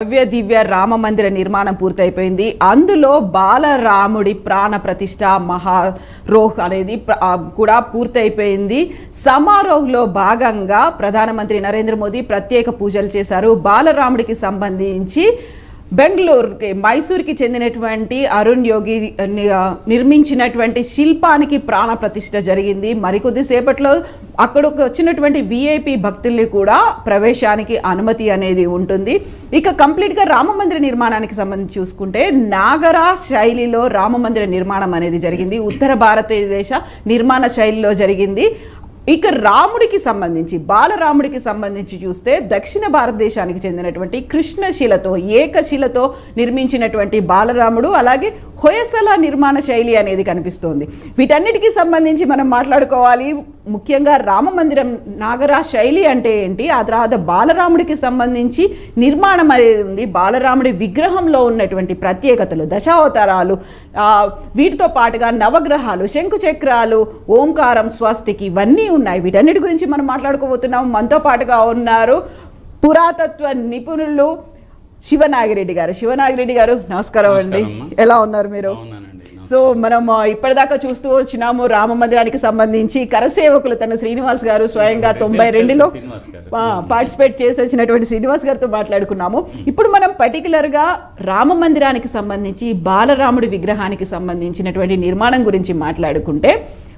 భవ్య దివ్య రామ మందిర నిర్మాణం పూర్తయిపోయింది. అందులో బాలరాముడి ప్రాణ ప్రతిష్ఠ మహారోహ్ అనేది కూడా పూర్తయిపోయింది. సమారోహ్లో భాగంగా ప్రధానమంత్రి నరేంద్ర మోదీ ప్రత్యేక పూజలు చేశారు. బాలరాముడికి సంబంధించి బెంగళూరుకి మైసూర్కి చెందినటువంటి అరుణ్ యోగి నిర్మించినటువంటి శిల్పానికి ప్రాణ ప్రతిష్ఠ జరిగింది. మరికొద్ది సేపట్లో అక్కడికి వచ్చినటువంటి విఐపి భక్తుల్ని కూడా ప్రవేశానికి అనుమతి అనేది ఉంటుంది. ఇక కంప్లీట్గా రామ మందిర నిర్మాణానికి సంబంధించి చూసుకుంటే నాగర శైలిలో రామ మందిర నిర్మాణం అనేది జరిగింది. ఉత్తర భారతదేశ నిర్మాణ శైలిలో జరిగింది. ఇక రాముడికి సంబంధించి బాలరాముడికి సంబంధించి చూస్తే దక్షిణ భారతదేశానికి చెందినటువంటి కృష్ణశిలతో ఏకశిలతో నిర్మించినటువంటి బాలరాముడు, అలాగే హొయసల నిర్మాణ శైలి అనేది కనిపిస్తోంది. వీటన్నిటికీ సంబంధించి మనం మాట్లాడుకోవాలి. ముఖ్యంగా రామ మందిరం నాగరా శైలి అంటే ఏంటి, ఆ తర్వాత బాలరాముడికి సంబంధించి నిర్మాణం అనేది ఉంది. బాలరాముడి విగ్రహంలో ఉన్నటువంటి ప్రత్యేకతలు, దశావతారాలు, వీటితో పాటుగా నవగ్రహాలు, శంకుచక్రాలు, ఓంకారం, స్వస్తికి ఇవన్నీ ఉన్నాయి. వీటన్నిటి గురించి మనం మాట్లాడుకోబోతున్నాం. మనతో పాటుగా ఉన్నారు పురాతత్వ నిపుణులు శివనాగిరెడ్డి గారు. శివనాగిరెడ్డి గారు నమస్కారం అండి, ఎలా ఉన్నారు మీరు? సో మనం ఇప్పటిదాకా చూస్తూ వచ్చినాము రామ మందిరానికి సంబంధించి కరసేవకులు తన శ్రీనివాస్ గారు స్వయంగా 92లో పార్టిసిపేట్ చేసి వచ్చినటువంటి శ్రీనివాస్ గారితో మాట్లాడుకున్నాము. ఇప్పుడు మనం పర్టికులర్గా రామ మందిరానికి సంబంధించి బాలరాముడి విగ్రహానికి సంబంధించినటువంటి నిర్మాణం గురించి మాట్లాడుకుంటే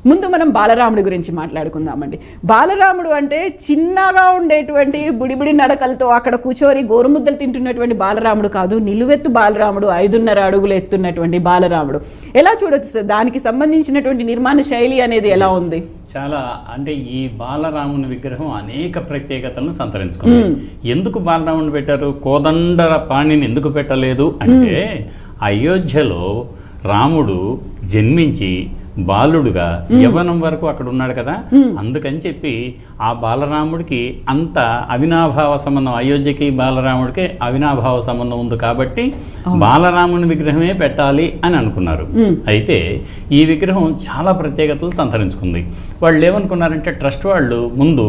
ముందు మనం బాలరాముడి గురించి మాట్లాడుకుందామండి. బాలరాముడు అంటే చిన్నగా ఉండేటువంటి బుడిబుడి నడకలతో అక్కడ కూర్చొని గోరుముద్దలు తింటున్నటువంటి బాలరాముడు కాదు, నిలువెత్తు బాలరాముడు, 5.5 అడుగులు ఎత్తున్నటువంటి బాలరాముడు. ఎలా చూడొచ్చు సార్, దానికి సంబంధించినటువంటి నిర్మాణ శైలి అనేది ఎలా ఉంది? చాలా అంటే ఈ బాలరాముని విగ్రహం అనేక ప్రత్యేకతలను సంతరించుకుంది. ఎందుకు బాలరాముని పెట్టారు, కోదండ పాణిని ఎందుకు పెట్టలేదు అంటే అయోధ్యలో రాముడు జన్మించి బాలుడుగా యవ్వనం వరకు అక్కడ ఉన్నాడు కదా, అందుకని చెప్పి ఆ బాలరాముడికి అంత అవినాభావ సంబంధం, అయోధ్యకి బాలరాముడికి అవినాభావ సంబంధం ఉంది కాబట్టి బాలరాముని విగ్రహమే పెట్టాలి అని అనుకున్నారు. అయితే ఈ విగ్రహం చాలా ప్రత్యేకతలు సంతరించుకుంది. వాళ్ళు ఏమనుకున్నారంటే ట్రస్ట్ వాళ్ళు ముందు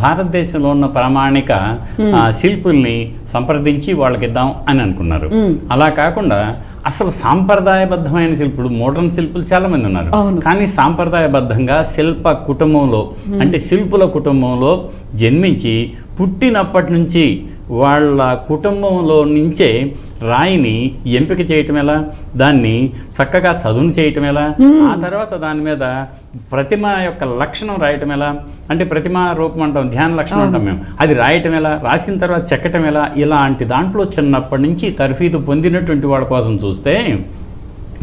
భారతదేశంలో ఉన్న ప్రామాణిక శిల్పుల్ని సంప్రదించి వాళ్ళకి ఇద్దాం అని అనుకున్నారు. అలా కాకుండా అసలు సాంప్రదాయబద్ధమైన శిల్పులు, మోడర్న్ శిల్పులు చాలా మంది ఉన్నారు, కానీ సాంప్రదాయబద్ధంగా శిల్ప కుటుంబంలో అంటే శిల్పుల కుటుంబంలో జన్మించి పుట్టినప్పటి నుంచి వాళ్ళ కుటుంబంలో నుంచే రాయిని ఎంపిక చేయటం ఎలా, దాన్ని చక్కగా చదును చేయటం ఎలా, ఆ తర్వాత దాని మీద ప్రతిమ యొక్క లక్షణం రాయటం ఎలా, అంటే ప్రతిమ రూపం అంటాం, ధ్యాన లక్షణం అంటాం మేము, అది రాయటం ఎలా, రాసిన తర్వాత చెక్కటం ఎలా, ఇలాంటి దాంట్లో చిన్నప్పటి నుంచి తర్ఫీదు పొందినటువంటి వాళ్ళ కోసం చూస్తే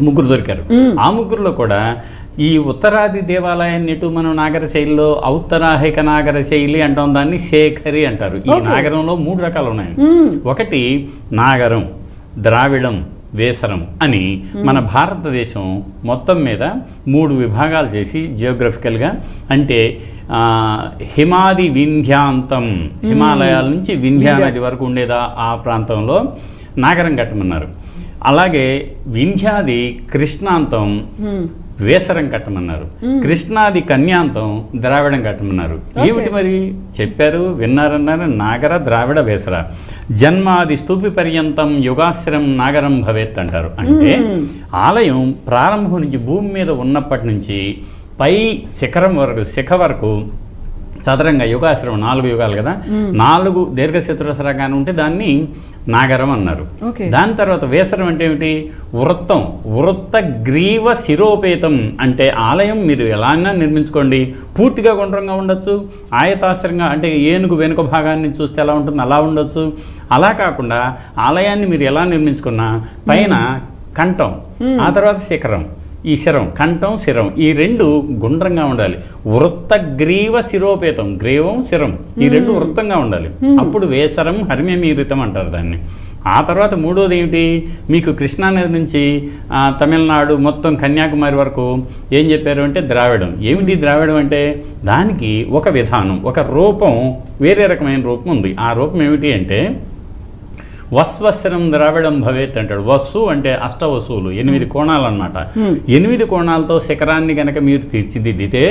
ముగ్గురు దొరికారు. ఆ ముగ్గురులో కూడా ఈ ఉత్తరాది దేవాలయాన్ని ఇటు మనం నాగర శైలిలో ఔత్తరాహిక నాగర శైలి అంటాం, దాన్ని శేఖరి అంటారు. ఈ నాగరంలో 3 రకాలు ఉన్నాయి. ఒకటి నాగరం, ద్రావిడం, వేసరం అని మన భారతదేశం మొత్తం మీద 3 విభాగాలు చేసి జియోగ్రఫికల్గా, అంటే హిమాది వింధ్యాంతం, హిమాలయాల నుంచి వింధ్యా నది వరకు ఉండేదా ఆ ప్రాంతంలో నాగరం కట్టమన్నారు. అలాగే వింధ్యాది కృష్ణాంతం వేసరం కట్టమన్నారు, కృష్ణాది కన్యాంతం ద్రావిడం కట్టమన్నారు. ఏమిటి మరి చెప్పారు, విన్నారన్నారు, నాగర ద్రావిడ వేసర జన్మాది స్తూపి పర్యంతం యుగాశ్రం నాగరం భవేత్ అంటారు. అంటే ఆలయం ప్రారంభం నుంచి భూమి మీద ఉన్నప్పటి నుంచి పై శిఖరం వరకు, శిఖ వరకు చదరంగా యుగాశ్రమం 4 యుగాలు కదా, 4 దీర్ఘచతురస్రంగానే ఉంటే దాన్ని నాగరం అన్నారు. దాని తర్వాత వేసరం అంటే ఏమిటి, వృత్తం, వృత్త గ్రీవ శిరోపేతం అంటే ఆలయం మీరు ఎలా అయినా నిర్మించుకోండి, పూర్తిగా గుండ్రంగా ఉండొచ్చు, ఆయతాశ్రంగా అంటే ఏనుగు వెనుక భాగాన్ని చూస్తే ఎలా ఉంటుంది అలా ఉండొచ్చు. అలా కాకుండా ఆలయాన్ని మీరు ఎలా నిర్మించుకున్నా పైన కంఠం, ఆ తర్వాత శిఖరం, ఈ శిరం, కంఠం శిరం, ఈ 2 గుండ్రంగా ఉండాలి. వృత్త గ్రీవ శిరోపేతం, గ్రీవం శిరం, ఈ 2 వృత్తంగా ఉండాలి. అప్పుడు వేసరం హర్మ్యమీరితం అంటారు దాన్ని. ఆ తర్వాత మూడోది ఏమిటి, మీకు కృష్ణానది నుంచి తమిళనాడు మొత్తం కన్యాకుమారి వరకు ఏం చెప్పారు అంటే ద్రావిడం. ఏమిటి ద్రావిడం అంటే దానికి ఒక విధానం, ఒక రూపం, వేరే రకమైన రూపం ఉంది. ఆ రూపం ఏమిటి అంటే వస్వస్రం ద్రావిడం భవేత్ అంటాడు. వస్సు అంటే అష్టవసువులు, 8 కోణాలు అనమాట. 8 కోణాలతో శిఖరాన్ని కనుక మీరు తీర్చిదిద్దితే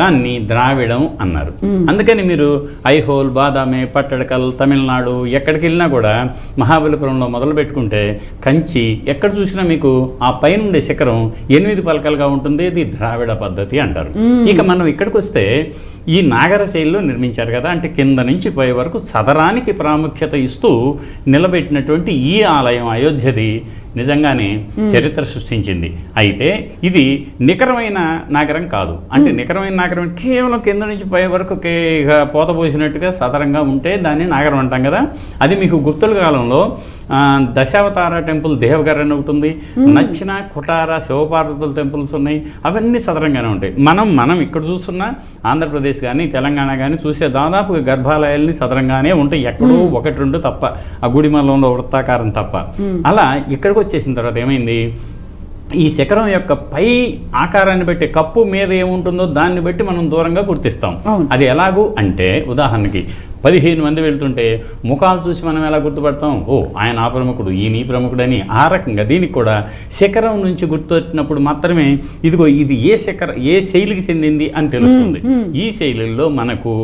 దాన్ని ద్రావిడం అన్నారు. అందుకని మీరు ఐహోల్, బాదామే, పట్టడకల్, తమిళనాడు ఎక్కడికి వెళ్ళినా కూడా మహాబలిపురంలో మొదలు పెట్టుకుంటే కంచి ఎక్కడ చూసినా మీకు ఆ పైన ఉండే శిఖరం 8 పలకలుగా ఉంటుంది. ఇది ద్రావిడ పద్ధతి అంటారు. ఇక మనం ఇక్కడికి వస్తే ఈ నాగర శైలిలో నిర్మించారు కదా, అంటే కింద నుంచి పై వరకు సదరానికి ప్రాముఖ్యత ఇస్తూ నిలబెట్టినటువంటి ఈ ఆలయం అయోధ్యది నిజంగానే చరిత్ర సృష్టించింది. అయితే ఇది నికరమైన నగరం కాదు. అంటే నికరమైన నగరం కేవలం కింద నుంచి పై వరకు పోతపోసినట్టుగా సదరంగా ఉంటే దాన్ని నగరం అంటాం కదా. అది మీకు గుప్తుల కాలంలో దశావతార టెంపుల్ దేవగర్ అని ఒకటి ఉంది, నచ్చిన కుటార శివపార్వతుల టెంపుల్స్ ఉన్నాయి. అవన్నీ సదరంగానే ఉంటాయి. మనం ఇక్కడ చూస్తున్న ఆంధ్రప్రదేశ్ కానీ తెలంగాణ కానీ చూసే దాదాపు గర్భాలయాల్ని సదరంగానే ఉంటాయి. ఎక్కడో 1-2 తప్ప, ఆ గుడిమల్లంలో వృత్తాకారం తప్ప. అలా ఇక్కడికి వచ్చేసిన తర్వాత ఏమైంది, ఈ శిఖరం యొక్క పై ఆకారాన్ని బట్టి కప్పు మీద ఏముంటుందో దాన్ని బట్టి మనం దూరంగా గుర్తిస్తాం. అది ఎలాగూ అంటే ఉదాహరణకి 15 మంది వెళ్తుంటే ముఖాలు చూసి మనం ఎలా గుర్తుపడతాం, ఓ ఆయన ఆ ప్రముఖుడు, ఈయన ఈ ప్రముఖుడు అని. ఆ రకంగా దీనికి కూడా శిఖరం నుంచి గుర్తొచ్చినప్పుడు మాత్రమే ఇదిగో ఇది ఏ శైలికి చెందింది అని తెలుస్తుంది. ఈ శైలిలో మనకు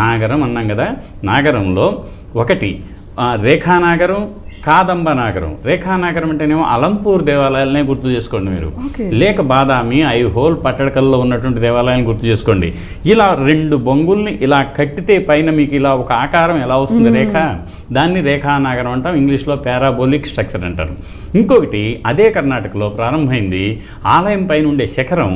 నాగరం అన్నాం కదా, నాగరంలో ఒకటి రేఖానాగరం, కాదంబ నాగరం. రేఖానాగరం అంటేనేమో అలంపూర్ దేవాలయాలనే గుర్తు చేసుకోండి మీరు, లేక బాదామి, ఐహోల్, పట్టడకల్లో ఉన్నటువంటి దేవాలయాలను గుర్తు చేసుకోండి. ఇలా 2 బొంగుల్ని ఇలా కట్టితే పైన మీకు ఇలా ఒక ఆకారం ఎలా వస్తుంది రేఖ, దాన్ని రేఖానాగరం అంటాం. ఇంగ్లీష్లో పారాబోలిక్ స్ట్రక్చర్ అంటారు. ఇంకొకటి అదే కర్ణాటకలో ప్రారంభమైంది. ఆలయం పైన ఉండే శిఖరం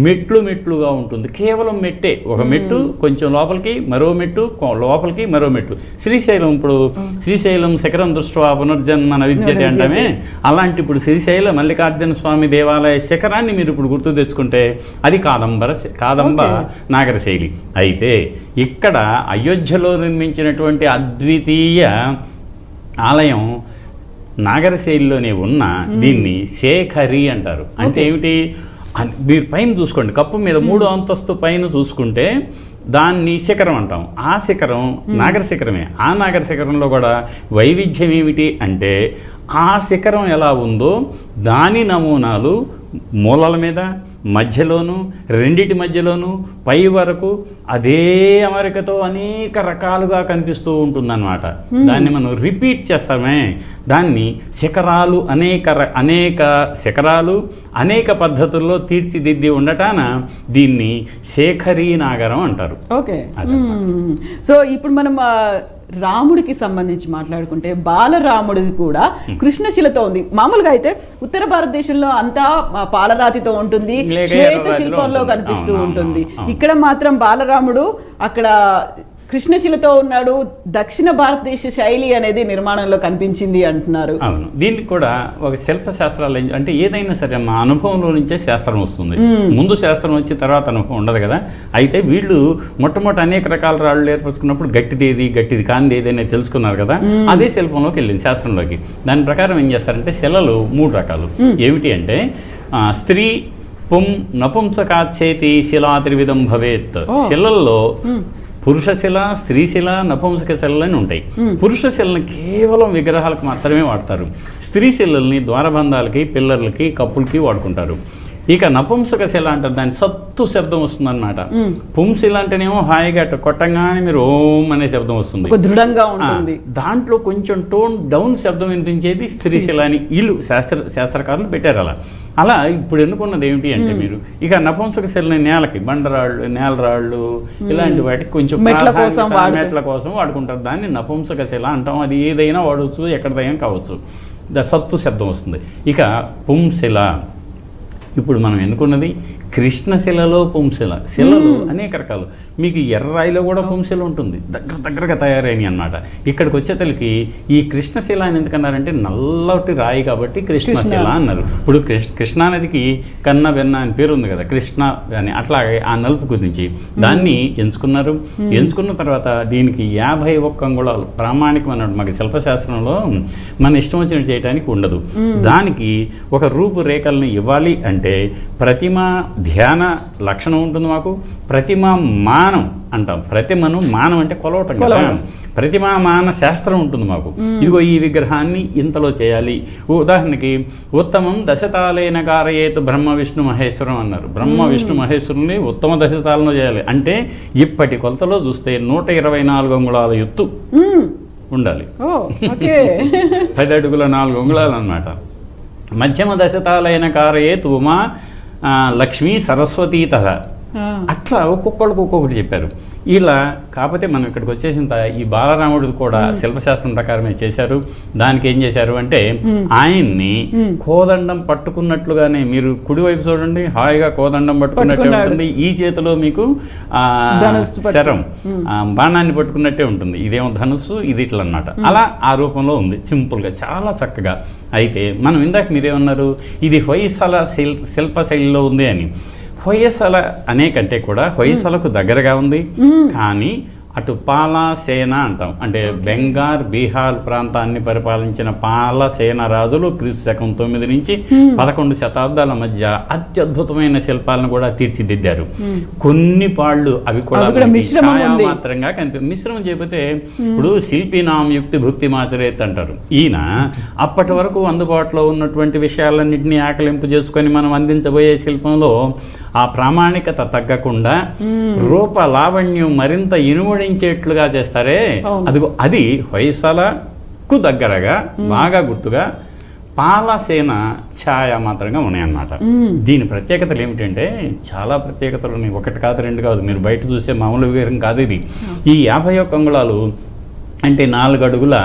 మెట్లుగా ఉంటుంది. కేవలం మెట్టే, ఒక మెట్టు కొంచెం లోపలికి, మరో మెట్టు లోపలికి, మరో మెట్టు. శ్రీశైలం, ఇప్పుడు శ్రీశైలం శిఖరం దృష్ట్యా పునర్జన్మ విద్యతే అంటామే, అలాంటి ఇప్పుడు శ్రీశైల మల్లికార్జున స్వామి దేవాలయ శిఖరాన్ని మీరు ఇప్పుడు గుర్తు తెచ్చుకుంటే అది కాదంబ నాగర శైలి. అయితే ఇక్కడ అయోధ్యలో నిర్మించినటువంటి అద్వితీయ ఆలయం నాగర శైలిలోనే ఉన్న దీన్ని శేఖరి అంటారు. అంటే ఏమిటి, మీరు పైన చూసుకోండి, కప్పు మీద 3వ అంతస్తు పైన చూసుకుంటే దాన్ని శిఖరం అంటాం. ఆ శిఖరం నాగర శిఖరమే. ఆ నాగర శిఖరంలో కూడా వైవిధ్యం ఏమిటి అంటే ఆ శిఖరం ఎలా ఉందో దాని నమూనాలు మూలల మీద, మధ్యలోను, రెండిటి మధ్యలోను, పై వరకు అదే అమరికతో అనేక రకాలుగా కనిపిస్తూ ఉంటుందన్నమాట. దాన్ని మనం రిపీట్ చేస్తామే, దాన్ని శిఖరాలు, అనేక శిఖరాలు అనేక పద్ధతుల్లో తీర్చిదిద్ది ఉండటాన దీన్ని శేఖరీ నాగరం అంటారు. ఓకే. సో ఇప్పుడు మనం రాముడికి సంబంధించి మాట్లాడుకుంటే బాలరాముడిది కూడా కృష్ణశిలతో ఉంది. మామూలుగా అయితే ఉత్తర భారతదేశంలో అంతా పాలరాతితో ఉంటుంది, శ్వేత శిల్పంలో కనిపిస్తూ ఉంటుంది. ఇక్కడ మాత్రం బాలరాముడు అక్కడ కృష్ణశిలతో ఉన్నాడు. దక్షిణ భారతదేశ శైలి అనేది నిర్మాణంలో కనిపించింది అంటున్నారు. అవును, దీనికి కూడా ఒక శిల్పశాస్త్రాలు అంటే ఏదైనా సరే మా అనుభవంలో నుంచే శాస్త్రం వస్తుంది. ముందు శాస్త్రం వచ్చి తర్వాత అనుభవం ఉండదు కదా. అయితే వీళ్ళు మొట్టమొదటి అనేక రకాల రాళ్ళు ఏర్పరచుకున్నప్పుడు గట్టిది కానిది ఏదైనా తెలుసుకున్నారు కదా, అదే శిల్పంలోకి వెళ్ళింది, శాస్త్రంలోకి. దాని ప్రకారం ఏం చేస్తారంటే శిలలు 3 రకాలు. ఏమిటి అంటే స్త్రీ పుం నపుంసకాచేతి శిలా త్రివిధం భవేత్. శిలల్లో పురుషశిల, స్త్రీశిల, నపుంసక శిలలని ఉంటాయి. పురుషశిలని కేవలం విగ్రహాలకు మాత్రమే వాడతారు. స్త్రీశిలల్ని ద్వారబంధాలకి, పిల్లర్లకి, కప్పులకి వాడుకుంటారు. ఇక నపుంసక శిల అంటారు, దాని సత్తు శబ్దం వస్తుంది అనమాట. పుంశిల అంటేనేమో హాయిగా కొట్టంగానే మీరు ఓం అనే శబ్దం వస్తుంది, దృఢంగా ఉంటుంది. దాంట్లో కొంచెం టోన్ డౌన్ శబ్దం వినిపించేది స్త్రీశిల అని వీళ్ళు శాస్త్రకారులు పెట్టారు. అలా ఇప్పుడు ఎన్నుకున్నది ఏమిటి అంటే మీరు ఇక నపుంసక శిలని నేలకి, బండరాళ్ళు, నేలరాళ్ళు ఇలాంటి వాటికి కొంచెం మెట్ల కోసం వాడుకుంటారు. దాన్ని నపుంసక శిల అంటాం. అది ఏదైనా వాడవచ్చు, ఎక్కడదైనా కావచ్చు. సత్తు శబ్దం వస్తుంది. ఇక పుంశిల ఇప్పుడు మనం ఎన్నుకున్నది కృష్ణశిలలో పుంశిల. శిలలు అనేక రకాలు. మీకు ఎర్రాయిలో కూడా పుంశిల ఉంటుంది, దగ్గరగా తయారైనవి అన్నమాట. ఇక్కడికి వచ్చేతలకి ఈ కృష్ణశిల అని ఎందుకన్నారంటే నల్లటి రాయి కాబట్టి కృష్ణశిల అన్నారు. ఇప్పుడు కృష్ణానదికి కన్నబెన్న అని పేరు ఉంది కదా, కృష్ణ అని. అట్లాగే ఆ నలుపు గురించి దాన్ని ఎంచుకున్నారు. ఎంచుకున్న తర్వాత దీనికి 51 అంగుళాలు ప్రామాణికం అన్నాడు. మాకు శిల్పశాస్త్రంలో మన ఇష్టం వచ్చినట్టు చేయడానికి ఉండదు. దానికి ఒక రూపురేఖల్ని ఇవ్వాలి అంటే ప్రతిమ ధ్యాన లక్షణం ఉంటుంది మాకు. ప్రతిమ మానం అంటాం. ప్రతిమను మానం అంటే కొలవటం కదా. ప్రతిమా మాన శాస్త్రం ఉంటుంది మాకు. ఇదిగో ఈ విగ్రహాన్ని ఇంతలో చేయాలి. ఉదాహరణకి ఉత్తమం దశతాలేన కారయేతు బ్రహ్మ విష్ణు మహేశ్వరం అన్నారు. బ్రహ్మ విష్ణు మహేశ్వరుని ఉత్తమ దశతాలను చేయాలి అంటే ఇప్పటి కొలతలో చూస్తే 124 అంగుళాల ఎత్తు ఉండాలి. 10 అడుగుల 4 అంగుళాలు అన్నమాట. మధ్యమ దశతాలైన కారయేతు ఉమా లక్ష్మీ సరస్వతీత. అట్లా ఒక్కొక్కళ్ళకి ఒక్కొక్కటి చెప్పారు. ఇలా కాకపోతే మనం ఇక్కడికి వచ్చేసిన ఈ బాలరాముడు కూడా శిల్పశాస్త్రం ప్రకారమే చేశారు. దానికి ఏం చేశారు అంటే ఆయన్ని కోదండం పట్టుకున్నట్లుగానే, మీరు కుడివైపు చూడండి, హాయిగా కోదండం పట్టుకున్నట్టే ఉంటుంది. ఈ చేతిలో మీకు శరం బాణాన్ని పట్టుకున్నట్టే ఉంటుంది. ఇదేమో ధనుస్సు, ఇది ఇట్లా అన్నమాట. అలా ఆ రూపంలో ఉంది, సింపుల్గా, చాలా చక్కగా. అయితే మనం ఇందాక మీరేమన్నారు, ఇది హొయసల శిల్పశైలిలో ఉంది అని. హొయసల అనే కంటే కూడా హొయసలకు దగ్గరగా ఉంది. కానీ అటు పాలసేన అంటాం, అంటే బెంగాల్ బీహార్ ప్రాంతాన్ని పరిపాలించిన పాలసేన రాజులు క్రీస్తు శకం 9 నుంచి 11 శతాబ్దాల మధ్య అత్యద్భుతమైన శిల్పాలను కూడా తీర్చిదిద్దారు. కొన్ని పాళ్ళు అవి కూడా మాత్రంగా కనిపి మిశ్రమం చేయకపోతే ఇప్పుడు శిల్పినాం యుక్తి భుక్తి మాచరేత్ అంటారు. ఈయన అప్పటి వరకు అందుబాటులో ఉన్నటువంటి విషయాలన్నింటినీ ఆకలింపు చేసుకొని మనం అందించబోయే శిల్పంలో ఆ ప్రామాణికత తగ్గకుండా రూప లావణ్యం మరింత ఇనుమడించేట్లుగా చేస్తారే, అది హొయసలకు దగ్గరగా బాగా గుర్తుగా పాలసేన ఛాయ మాత్రంగా ఉన్నాయన్నమాట. దీని ప్రత్యేకతలు ఏమిటంటే చాలా ప్రత్యేకతలు ఉన్నాయి. 1 కాదు 2 కాదు. మీరు బయట చూసే మామూలు విగ్రహం కాదు ఇది. ఈ 51 అంగుళాలు అంటే 4 అడుగుల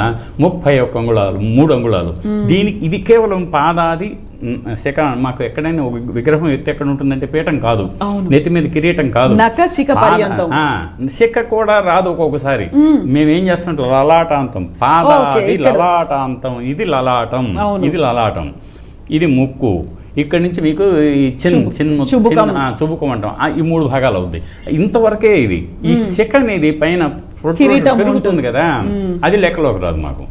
31 అంగుళాలు, 3 అంగుళాలు. దీనికి ఇది కేవలం పాదాది శిఖ. మాకు ఎక్కడైనా విగ్రహం ఎత్తు ఎక్కడ ఉంటుందంటే పీఠం కాదు, నెత్తి మీద కిరీటం కాదు, శిఖ కూడా రాదు. ఒక్కొక్కసారి మేమేం చేస్తుంటాం, లలాటాంతం, పాదాది లలాటాంతం, ఇది లలాటం, ఇది లలాటం, ఇది ముక్కు. ఇక్కడి నుంచి మీకు ఈ చుబుకం అంటాం. ఈ 3 భాగాలు అవుతాయి. ఇంతవరకే ఇది. ఈ శిఖ అనేది పైన పెరుగుతుంది కదా, అది లెక్కలోకి రాదు మాకు.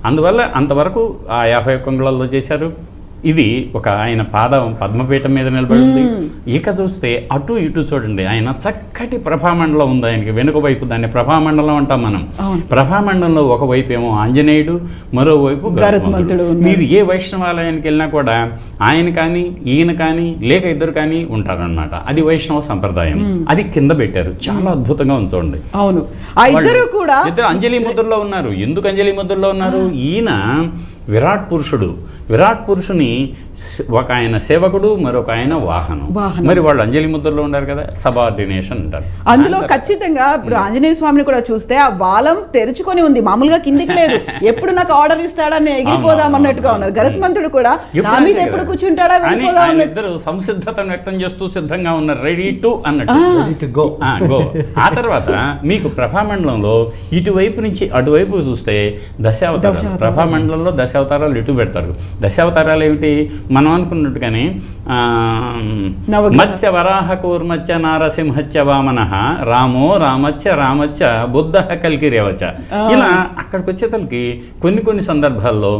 అందువల్ల అంతవరకు ఆ 51 అంగుళాల్లో చేశారు. ఇది ఒక ఆయన పాదం పద్మపీఠం మీద నిలబడి ఉంది. ఇక చూస్తే అటు ఇటు చూడండి, ఆయన చక్కటి ప్రభామండలం ఉంది ఆయనకి వెనుక వైపు. దాన్ని ప్రభామండలం అంటాం మనం. ప్రభామండలంలో ఒకవైపు ఏమో ఆంజనేయుడు, మరోవైపు గరుత్మంతుడు. మీరు ఏ వైష్ణవాలయానికి వెళ్ళినా కూడా ఆయన కానీ ఈయన కానీ లేక ఇద్దరు కానీ ఉంటారనమాట. అది వైష్ణవ సంప్రదాయం. అది కింద పెట్టారు, చాలా అద్భుతంగా ఉంది చూడండి. అవును, ఇద్దరు అంజలి ముద్రలో ఉన్నారు. ఎందుకు అంజలి ముద్రలో ఉన్నారు? ఈయన విరాట్ పురుషుడు. విరాట్ పురుషుని ఒక ఆయన సేవకుడు, మరొక ఆయన వాహనం. మరి వాళ్ళు అంజలి ముద్రలో ఉన్నారు కదా, సబార్డినేషన్ అంటారు. అందులో ఖచ్చితంగా ఇప్పుడు ఆంజనేయ స్వామిని కూడా చూస్తే ఆ వాలం తెరుచుకొని ఉంది, మామూలుగా కిందికి లేదు. ఎప్పుడు నాకు ఆర్డర్ ఇస్తాడని ఎగిరిపోదాం అన్నట్టుగా ఉన్నారు. గరుత్మంతుడు కూడా నా మీద ఎప్పుడు కూర్చుంటాడా, ఇద్దరు సంసిద్ధతను వ్యక్తం చేస్తూ సిద్ధంగా ఉన్నారు, రెడీ టు అన్నట్టు గో. ఆ తర్వాత మీకు ప్రభామండలంలో ఇటువైపు నుంచి అటువైపు చూస్తే దశావతారాలు. ప్రభామండలంలో దశావతారాలు ఇటు పెడతారు. దశావతారాలు ఏమిటి? మనం అనుకున్నట్టుగానే మత్స్య వరాహ కూర్మత్స్య నారసింహత్య వామనః రామో రామచ్చ బుద్ధ కల్కిరేవచ. ఇలా అక్కడికి వచ్చేతలకి కొన్ని సందర్భాల్లో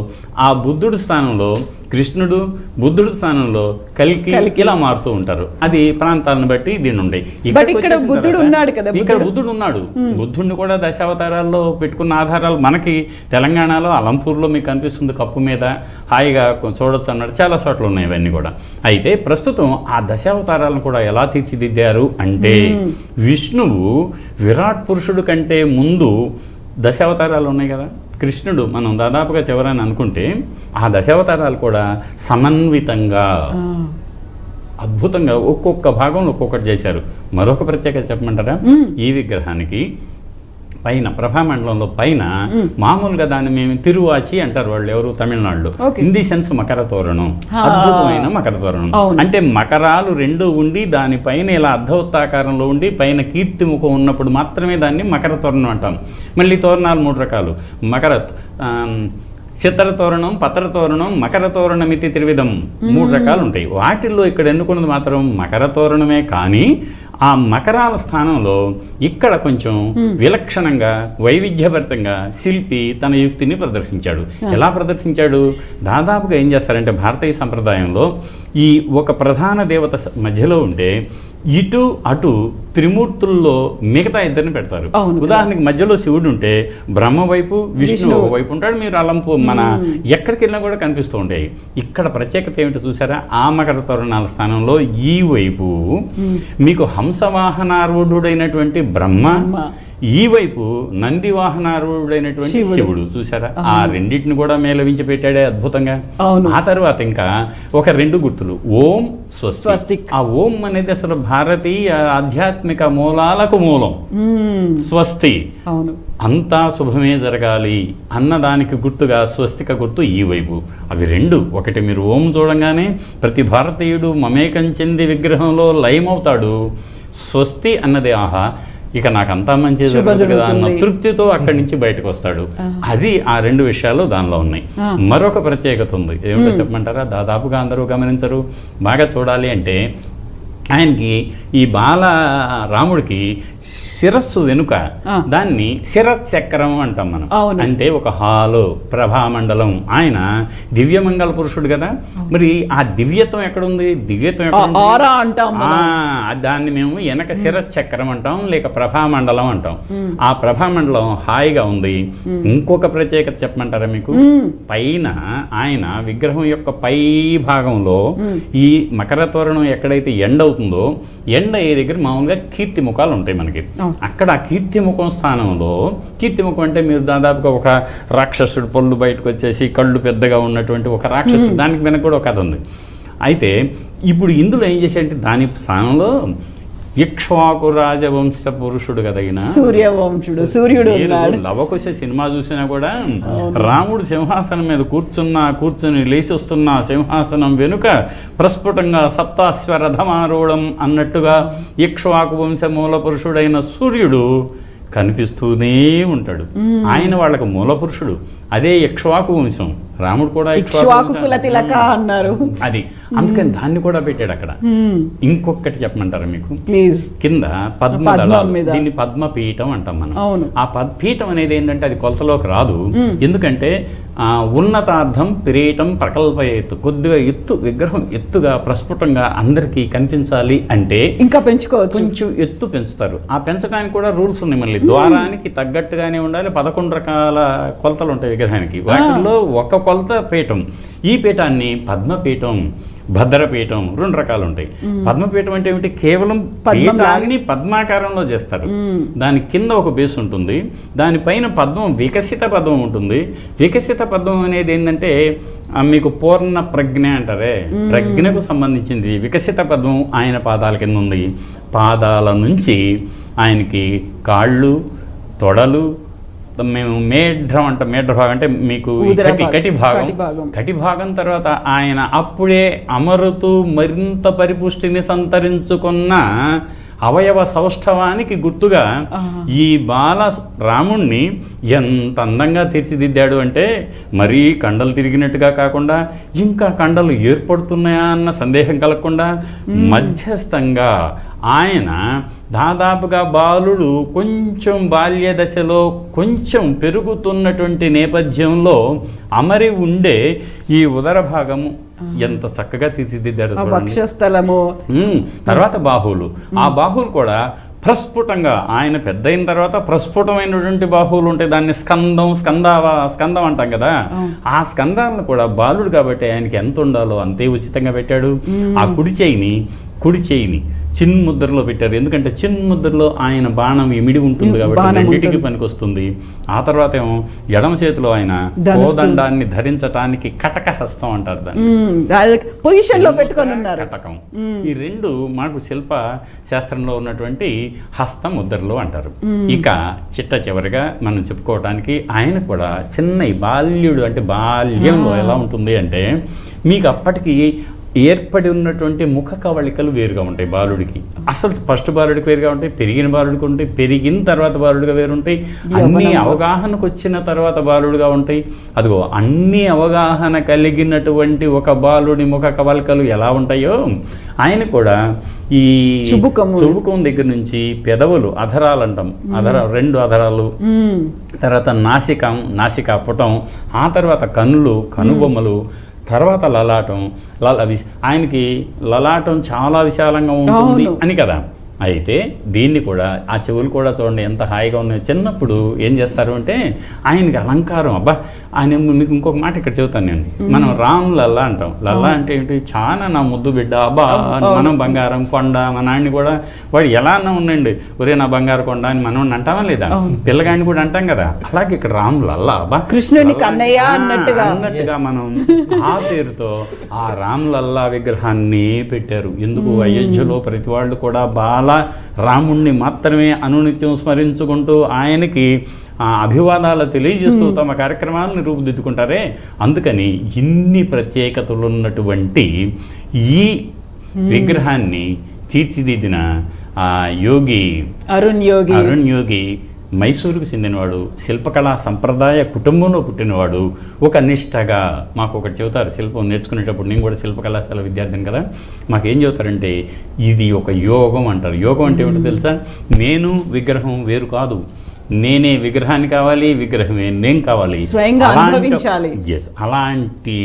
ఆ బుద్ధుడి స్థానంలో కృష్ణుడు, బుద్ధుడి స్థానంలో కల్కి ఇలా మారుతూ ఉంటారు. అది ప్రాంతాలను బట్టి దీన్ని ఉండే. ఇక్కడ బుద్ధుడు ఉన్నాడు. బుద్ధుడిని కూడా దశావతారాల్లో పెట్టుకున్న ఆధారాలు మనకి తెలంగాణలో అలంపూర్లో మీకు కనిపిస్తుంది, కప్పు మీద హాయిగా చూడొచ్చు అన్నాడు. చాలా చోట్ల ఉన్నాయి ఇవన్నీ కూడా. అయితే ప్రస్తుతం ఆ దశావతారాలను కూడా ఎలా తీర్చిదిద్దారు అంటే, విష్ణువు విరాట్ పురుషుడు కంటే ముందు దశావతారాలు ఉన్నాయి కదా. కృష్ణుడు మనం దాదాపుగా చివరని అనుకుంటే ఆ దశావతారాలు కూడా సమన్వితంగా అద్భుతంగా ఒక్కొక్క భాగంలో ఒక్కొక్కటి చేశారు. మరొక ప్రత్యేకత చెప్పమంటారా? ఈ విగ్రహానికి పైన ప్రభామండలంలో పైన మామూలుగా దాన్ని మేము తిరువాచి అంటారు వాళ్ళు, ఎవరు తమిళనాడులో. హిందీ సెన్స్ మకర తోరణం, అద్భుతమైన మకర తోరణం. అంటే మకరాలు 2 ఉండి దానిపైన ఇలా అర్ధవృత్తాకారంలో ఉండి పైన కీర్తిముఖం ఉన్నప్పుడు మాత్రమే దాన్ని మకర తోరణం అంటాం. మళ్ళీ తోరణాలు 3 రకాలు. సితర తోరణం, పతర తోరణం, మకర తోరణమితి త్రివిధం, 3 రకాలు ఉంటాయి. వాటిల్లో ఇక్కడ ఎన్నుకున్నది మాత్రం మకర తోరణమే. కానీ ఆ మకరాల స్థానంలో ఇక్కడ కొంచెం విలక్షణంగా వైవిధ్యభరితంగా శిల్పి తన యుక్తిని ప్రదర్శించాడు. ఎలా ప్రదర్శించాడు? దాదాపుగా ఏం చేస్తారంటే భారతీయ సంప్రదాయంలో ఈ ఒక ప్రధాన దేవత మధ్యలో ఉంటే ఇటు అటు త్రిమూర్తుల్లో మిగతా ఇద్దరిని పెడతారు. ఉదాహరణకి మధ్యలో శివుడు ఉంటే బ్రహ్మ వైపు విష్ణు వైపు ఉంటాడు. మీరు అలంపు మన ఎక్కడికి వెళ్ళినా కూడా కనిపిస్తూ ఉంటాయి. ఇక్కడ ప్రత్యేకత ఏమిటో చూసారా? ఆ మకర తోరణాల స్థానంలో ఈ వైపు మీకు హంసవాహనారూఢుడైనటువంటి బ్రహ్మ, ఈ వైపు నంది వాహనారూఢుడైనటువంటి శివుడు. చూసారా? ఆ రెండింటిని కూడా మేళవించి పెట్టాడే అద్భుతంగా. ఆ తర్వాత ఇంకా ఒక 2 గుర్తులు, ఓం, స్వస్తి. ఆ ఓం అనేది అసలు భారతీయ ఆధ్యాత్మిక మూలాలకు మూలం. స్వస్తి, అంతా శుభమే జరగాలి అన్నదానికి గుర్తుగా స్వస్తిక గుర్తు ఈ వైపు. అవి 2. ఒకటి మీరు ఓం చూడంగానే ప్రతి భారతీయుడు మమేకం చెంది విగ్రహంలో లయమవుతాడు. స్వస్తి అన్నది ఆహా ఇక నాకంతా మంచి జరుగుతుంది కదా అన్న తృప్తితో అక్కడి నుంచి బయటకు వస్తాడు. అది ఆ 2 విషయాలు దానిలో ఉన్నాయి. మరొక ప్రత్యేకత ఉంది. ఏమిటో చెప్పమంటారా? దాదాపుగా అందరూ గమనించరు. బాగా చూడాలి అంటే ఆయనకి ఈ బాల రాముడికి శిరస్సు వెనుక దాన్ని శిరచక్రం అంటాం మనం. అంటే ఒక హాలో ప్రభామండలం. ఆయన దివ్యమంగళ పురుషుడు కదా. మరి ఆ దివ్యత్వం ఎక్కడుంది? దివ్యత్వం దాన్ని మేము వెనక శిరచక్రం అంటాం, లేక ప్రభామండలం అంటాం. ఆ ప్రభామండలం హాయిగా ఉంది. ఇంకొక ప్రత్యేకత చెప్పమంటారా మీకు? పైన ఆయన విగ్రహం యొక్క పై భాగంలో ఈ మకర తోరణం ఎక్కడైతే ఎండ అవుతుందో, ఎండ అయ్యే దగ్గర మామూలుగా కీర్తి ముఖాలు ఉంటాయి మనకి. అక్కడ కీర్తిముఖం స్థానంలో, కీర్తిముఖం అంటే మీరు దాదాపుగా ఒక రాక్షసుడు పళ్ళు బయటకు వచ్చేసి కళ్ళు పెద్దగా ఉన్నటువంటి ఒక రాక్షసుడు, దానికి వెనక కూడా ఒక కథ ఉంది. అయితే ఇప్పుడు ఇందులో ఏం చేశారంటే దాని స్థానంలో ఇక్ష్వాకు రాజవంశ పురుషుడు కదా ఈయన, సూర్యవంశుడు, సూర్యుడు. లవకుశ సినిమా చూసినా కూడా రాముడు సింహాసనం మీద కూర్చుని లేచి వస్తున్న సింహాసనం వెనుక ప్రస్ఫుటంగా సప్తాశ్వరథమారూఢం అన్నట్టుగా ఇక్ష్వాకు వంశ మూల పురుషుడైన సూర్యుడు కనిపిస్తూనే ఉంటాడు. ఆయన వాళ్ళకు మూల పురుషుడు. అదే ఇక్ష్వాకు వంశం. రాముడు కూడా ఇక్ష్వాకు కుల తిలక అన్నారు. అది అందుకని దాన్ని కూడా పెట్టాడు అక్కడ. ఇంకొకటి చెప్పమంటారా మీకు? కింద పద్మదళం, దీన్ని పద్మపీఠం అంటాం మనం. ఆ పీఠం అనేది ఏంటంటే అది కొలతలోకి రాదు. ఎందుకంటే ఉన్నతార్థం కిరీటం ప్రకల్పయేత్, కొద్దిగా ఎత్తు విగ్రహం ఎత్తుగా ప్రస్ఫుటంగా అందరికీ కనిపించాలి అంటే ఇంకా పెంచుకోవచ్చు, కొంచెం ఎత్తు పెంచుతారు. ఆ పెంచడానికి కూడా రూల్స్ ఉన్నాయి. మళ్ళీ ద్వారానికి తగ్గట్టుగానే ఉండాలి. 11 రకాల కొలతలు ఉంటాయి విగ్రహానికి. వాటిల్లో ఒక కొలత పీఠం. ఈ పీఠాన్ని పద్మపీఠం, భద్రపీఠం 2 రకాలు ఉంటాయి. పద్మపీఠం అంటే ఏమిటి? కేవలం పీఠాన్ని పద్మాకారంలో చేస్తారు. దాని కింద ఒక బేస్ ఉంటుంది, దానిపైన పద్మం, వికసిత పద్మం ఉంటుంది. వికసిత పద్మం అనేది ఏంటంటే మీకు పూర్ణ ప్రజ్ఞ అంటారే, ప్రజ్ఞకు సంబంధించింది. వికసిత పద్మం ఆయన పాదాల కింద ఉంది. పాదాల నుంచి ఆయనకి కాళ్ళు, తొడలు, మేము మేఢ్రం అంట. మేఢ్ర భాగం అంటే మీకు కటి భాగం తర్వాత ఆయన అప్పుడే అమరుతూ మరింత పరిపుష్టిని సంతరించుకున్న అవయవ సౌష్ఠవానికి గుర్తుగా ఈ బాల రాముణ్ణి ఎంత అందంగా తీర్చిదిద్దాడు అంటే, మరీ కండలు తిరిగినట్టుగా కాకుండా ఇంకా కండలు ఏర్పడుతున్నాయా అన్న సందేహం కలగకుండా మధ్యస్థంగా ఆయన దాదాపుగా బాలుడు కొంచెం బాల్య దశలో కొంచెం పెరుగుతున్నటువంటి నేపథ్యంలో అమరి ఉండే ఈ ఉదర భాగము ఎంత చక్కగా తీర్చిదిద్దారు. తర్వాత బాహువులు. ఆ బాహువులు కూడా ప్రస్ఫుటంగా, ఆయన పెద్ద అయిన తర్వాత ప్రస్ఫుటమైనటువంటి బాహువులు ఉంటాయి. దాన్ని స్కందం అంటాం కదా. ఆ స్కందాలను కూడా బాలుడు కాబట్టి ఆయనకి ఎంత ఉండాలో అంతే ఉచితంగా పెట్టాడు. ఆ కుడి చేయిని చిన్ముద్రలో పెట్టారు. ఎందుకంటే చిన్ముద్రలో ఆయన బాణం ఇమిడి ఉంటుంది కాబట్టి రెండింటికి పనికొస్తుంది. ఆ తర్వాత ఏమో ఎడమ చేతిలో ఆయన కోదండాన్ని ధరించటానికి కటక హస్తం అంటారు. దాన్ని పొజిషన్ లో పెట్టుకొని ఉన్నారు. కటకం. ఈ 2 మనకు శిల్ప శాస్త్రంలో ఉన్నటువంటి హస్త ముద్రలు అంటారు. ఇక చిట్ట చివరిగా మనం చెప్పుకోవటానికి ఆయన కూడా చిన్న బాల్యుడు, అంటే బాల్యంలో ఎలా ఉంటుంది అంటే మీకు అప్పటికి ఏర్పడి ఉన్నటువంటి ముఖ కవళికలు వేరుగా ఉంటాయి బాలుడికి. అసలు ఫస్ట్ బాలుడికి వేరుగా ఉంటాయి, పెరిగిన బాలుడికి ఉంటాయి, పెరిగిన తర్వాత బాలుడిగా వేరుంటాయి, అన్ని అవగాహనకు వచ్చిన తర్వాత బాలుడిగా ఉంటాయి. అదిగో అన్ని అవగాహన కలిగినటువంటి ఒక బాలుడి ముఖ కవళికలు ఎలా ఉంటాయో ఆయన కూడా ఈ చుబుకం దగ్గర నుంచి పెదవులు, అధరాలు అంటాం, రెండు అధరాలు, తర్వాత నాసికా పుటం, ఆ తర్వాత కన్నులు, కనుబొమ్మలు, తర్వాత లలాటం. ఆయనకి లలాటం చాలా విశాలంగా ఉంటుంది అని కదా. అయితే దీన్ని కూడా ఆ చెవులు కూడా చూడండి ఎంత హాయిగా ఉన్నాయో. చిన్నప్పుడు ఏం చేస్తారు అంటే ఆయనకి అలంకారం, అబ్బా ఆయన మీకు ఇంకొక మాట ఇక్కడ చెబుతాను నేను. మనం రామ్ లల్లా అంటాం. లల్లా అంటే ఏంటి, చాలా నా ముద్దు బిడ్డ, అబ్బా మనం బంగారం కొండ. మా నాన్ని కూడా వాడు ఎలా అన్నా ఉండండి, ఒరే నా బంగారు కొండ అని మనం అంటామా లేదా, పిల్లగాడిని కూడా అంటాం కదా. అలాగే ఇక్కడ రామ్ లల్లా, అబ్బా కృష్ణుని కన్నయ్య అన్నట్టుగా మనం ఆ పేరుతో ఆ రామ్ లల్లా విగ్రహాన్ని పెట్టారు. ఎందుకు, అయోధ్యలో ప్రతి వాళ్ళు కూడా బాల రాముణ్ణి మాత్రమే అనునిత్యం స్మరించుకుంటూ ఆయనకి అభివాదాలు తెలియజేస్తూ తమ కార్యక్రమాలను రూపుదిద్దుకుంటారే. అందుకని ఇన్ని ప్రత్యేకతలు ఉన్నటువంటి ఈ విగ్రహాన్ని తీర్చిదిద్దిన అరుణ్ యోగి మైసూరుకు చెందినవాడు, శిల్పకళా సంప్రదాయ కుటుంబంలో పుట్టినవాడు. ఒక నిష్టగా మాకు ఒకటి చెబుతారు, శిల్పం నేర్చుకునేటప్పుడు, నేను కూడా శిల్పకళాశాల విద్యార్థిని కదా, మాకేం చెబుతారంటే ఇది ఒక యోగం అంటారు. యోగం అంటే ఏమిటో తెలుసా, నేను విగ్రహం వేరు కాదు, నేనే విగ్రహాన్ని కావాలి, విగ్రహమే నేను కావాలి, స్వయంగా అనుభవించాలి. అలాంటి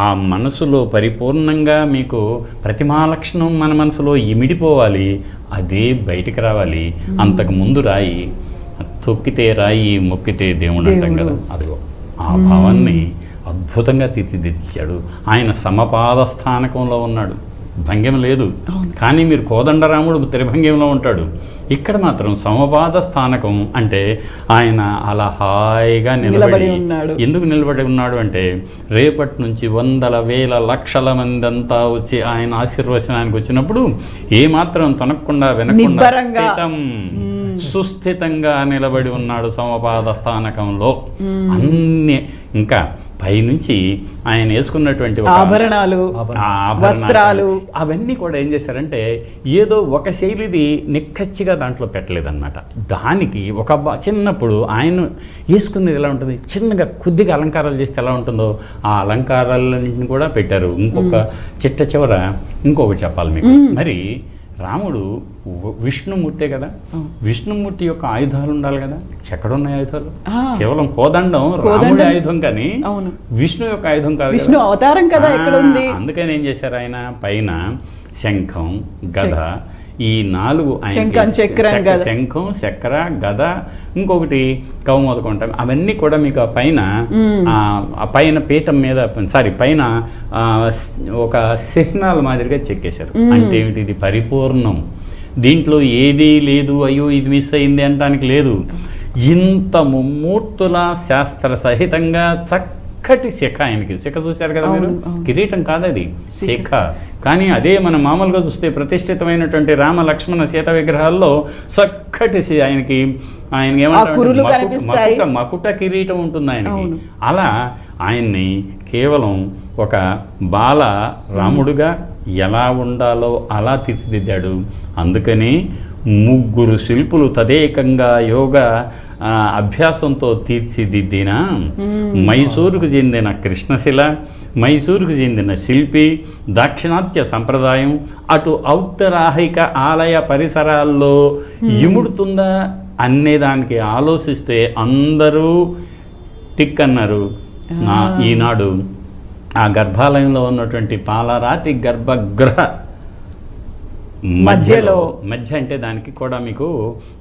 ఆ మనసులో పరిపూర్ణంగా మీకు ప్రతిమా లక్షణం మన మనసులో ఇమిడిపోవాలి, అదే బయటికి రావాలి. అంతకు ముందు రాయి, తొక్కితే రాయి, మొక్కితే దేవుడు అంటాం కదా, అదిగో ఆ భావాన్ని అద్భుతంగా తీర్చిదిద్దాడు. ఆయన సమపాద స్థానకంలో ఉన్నాడు, భంగ్యం లేదు. కానీ మీరు కోదండరాముడు త్రిభంగ్యంలో ఉంటాడు, ఇక్కడ మాత్రం సమపాద స్థానకం. అంటే ఆయన అలా హాయిగా నిలబడి ఉన్నాడు. ఎందుకు నిలబడి ఉన్నాడు అంటే రేపటి నుంచి వందల వేల లక్షల మంది అంతా వచ్చి ఆయన ఆశీర్వచనానికి వచ్చినప్పుడు ఏమాత్రం తొనకుండా వెనకుండా సుస్థితంగా నిలబడి ఉన్నాడు సమపాద స్థానకంలో. అన్ని ఇంకా పైనుంచి ఆయన వేసుకున్నటువంటి ఆభరణాలు, వస్త్రాలు అవన్నీ కూడా ఏం చేశారంటే ఏదో ఒక శైలిది నిక్కచ్చిగా దాంట్లో పెట్టలేదన్నమాట. దానికి ఒక చిన్నప్పుడు ఆయన వేసుకునేది ఎలా ఉంటుంది, చిన్నగా కొద్దిగా అలంకారాలు చేస్తే ఎలా ఉంటుందో ఆ అలంకారాలన్నింటినీ కూడా పెట్టారు. ఇంకొక చిట్ట చివర ఇంకొకటి చెప్పాలి మీకు. మరి రాముడు విష్ణుమూర్తే కదా, విష్ణుమూర్తి యొక్క ఆయుధాలు ఉండాలి కదా. ఎక్కడున్నాయి ఆయుధాలు? కేవలం కోదండం రాముడి ఆయుధం, కానీ విష్ణు యొక్క ఆయుధం కాదు, విష్ణు అవతారం కదా, ఎక్కడ ఉంది. అందుకని ఏం చేశారు ఆయన పైన శంఖం, గద, ఈ 4 శంఖం, చక్ర, గద, ఇంకొకటి కౌమోదకం, అవన్నీ కూడా మీకు ఆ పైన పీఠం మీద పైన ఒక చిహ్నాల మాదిరిగా చెక్కేశారు. అంటే ఏమిటి, ఇది పరిపూర్ణం, దీంట్లో ఏదీ లేదు, అయ్యో ఇది మిస్ అయింది అనడానికి లేదు. ఇంత ముమ్మూర్తుల శాస్త్ర సహితంగా చక్కటి శిఖ, ఆయనకి శిఖ చూశారు కదా మీరు, కిరీటం కాదది, శిఖ. కానీ అదే మనం మామూలుగా చూస్తే ప్రతిష్ఠితమైనటువంటి రామ లక్ష్మణ సీత విగ్రహాల్లో చక్కటి ఆయనకి ఏమంటారు మకుట కిరీటం ఉంటుంది ఆయనకి. అలా ఆయన్ని కేవలం ఒక బాల రాముడుగా ఎలా ఉండాలో అలా తీర్చిదిద్దాడు. అందుకని 3 శిల్పులు తదేకంగా యోగ అభ్యాసంతో తీర్చిదిద్దిన మైసూరుకు చెందిన కృష్ణశిల, మైసూరుకు చెందిన శిల్పి, దాక్షిణాత్య సంప్రదాయం అటు ఔత్తరాహిక ఆలయ పరిసరాల్లో ఇముడుతుందా అనేదానికి ఆలోచిస్తే అందరూ టిక్ అన్నారు. ఈనాడు ఆ గర్భాలయంలో ఉన్నటువంటి పాలరాతి గర్భగృహ మధ్య అంటే దానికి కూడా మీకు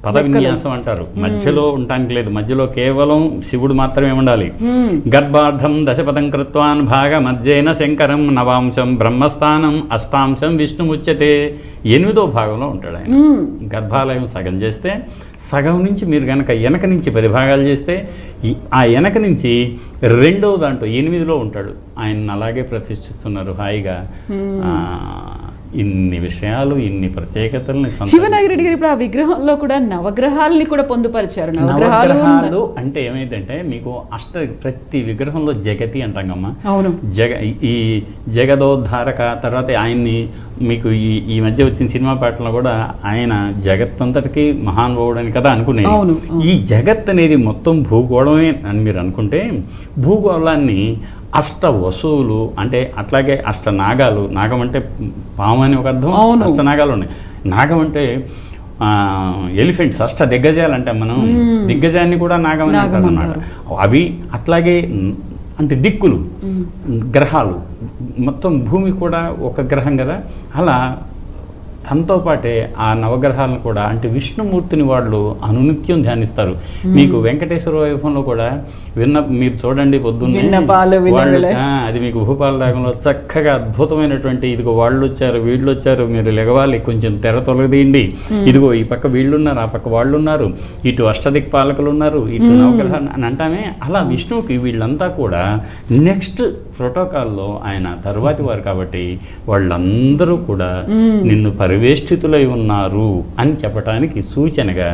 పద విన్యాసం అంటారు. మధ్యలో ఉండటానికి లేదు, మధ్యలో కేవలం శివుడు మాత్రమే ఉండాలి. గర్భార్థం దశపదం కృత్వాన్ భాగ మధ్యేన శంకరం నవాంశం బ్రహ్మస్థానం అష్టాంశం విష్ణుముచ్యతే. 8వ భాగంలో ఉంటాడు ఆయన. గర్భాలయం సగం చేస్తే సగం నుంచి మీరు కనుక వెనక నుంచి 10 భాగాలు చేస్తే ఆ వెనక నుంచి 2వ దాంట్లో 8లో ఉంటాడు. ఆయన అలాగే ప్రతిష్ఠిస్తున్నారు హాయిగా. ఇన్ని విషయాలు, ఇన్ని ప్రత్యేకతల్ని శివనాగిరెడ్డి గారు ఇప్పుడు ఆ విగ్రహంలో కూడా నవగ్రహాలని కూడా పొందుపరిచారు. నవగ్రహాలు అంటే ఏమైందంటే మీకు ప్రతి విగ్రహంలో జగతి అంటాం. అవును, ఈ జగదోద్ధారక, తర్వాత ఆయన్ని మీకు ఈ మధ్య వచ్చిన సినిమా పాటలో కూడా ఆయన జగత్తంతటికి మహానుభావుడు అని కదా అనుకునేది. ఈ జగత్ అనేది మొత్తం భూగోళమే అని మీరు అనుకుంటే, భూగోళాన్ని అష్ట వసువులు అంటే అట్లాగే అష్ట నాగాలు, నాగం అంటే పాము అని ఒక అర్థం, అష్ట నాగాలు ఉన్నాయి. నాగం అంటే ఎలిఫెంట్స్, అష్ట దిగ్గజాలు అంటే మనం దిగ్గజాన్ని కూడా నాగం అని అంటారు అన్నమాట. అవి అట్లాగే అంటే దిక్కులు, గ్రహాలు, మొత్తం భూమి కూడా ఒక గ్రహం కదా. అలా తనతో పాటే ఆ నవగ్రహాలను కూడా అంటే విష్ణుమూర్తిని వాళ్ళు అనునిత్యం ధ్యానిస్తారు. మీకు వెంకటేశ్వర వైభవంలో కూడా మీరు చూడండి, పొద్దున్న వాళ్ళు అది మీకు భూపాల రాగంలో చక్కగా అద్భుతమైనటువంటి ఇదిగో వాళ్ళు వచ్చారు, వీళ్ళు వచ్చారు, మీరు లెగవాలి, కొంచెం తెర తొలగదీయండి, ఇదిగో ఈ పక్క వీళ్ళు ఉన్నారు, ఆ పక్క వాళ్ళు ఉన్నారు, ఇటు అష్టదిక్పాలకులు ఉన్నారు, ఇటు నవగ్రహాలు అని అంటామే. అలా విష్ణువుకి వీళ్ళంతా కూడా నెక్స్ట్ ప్రోటోకాల్లో ఆయన తరువాతి వారు కాబట్టి వాళ్ళందరూ కూడా నిన్ను పరివేష్టితులై ఉన్నారు అని చెప్పడానికి సూచనగా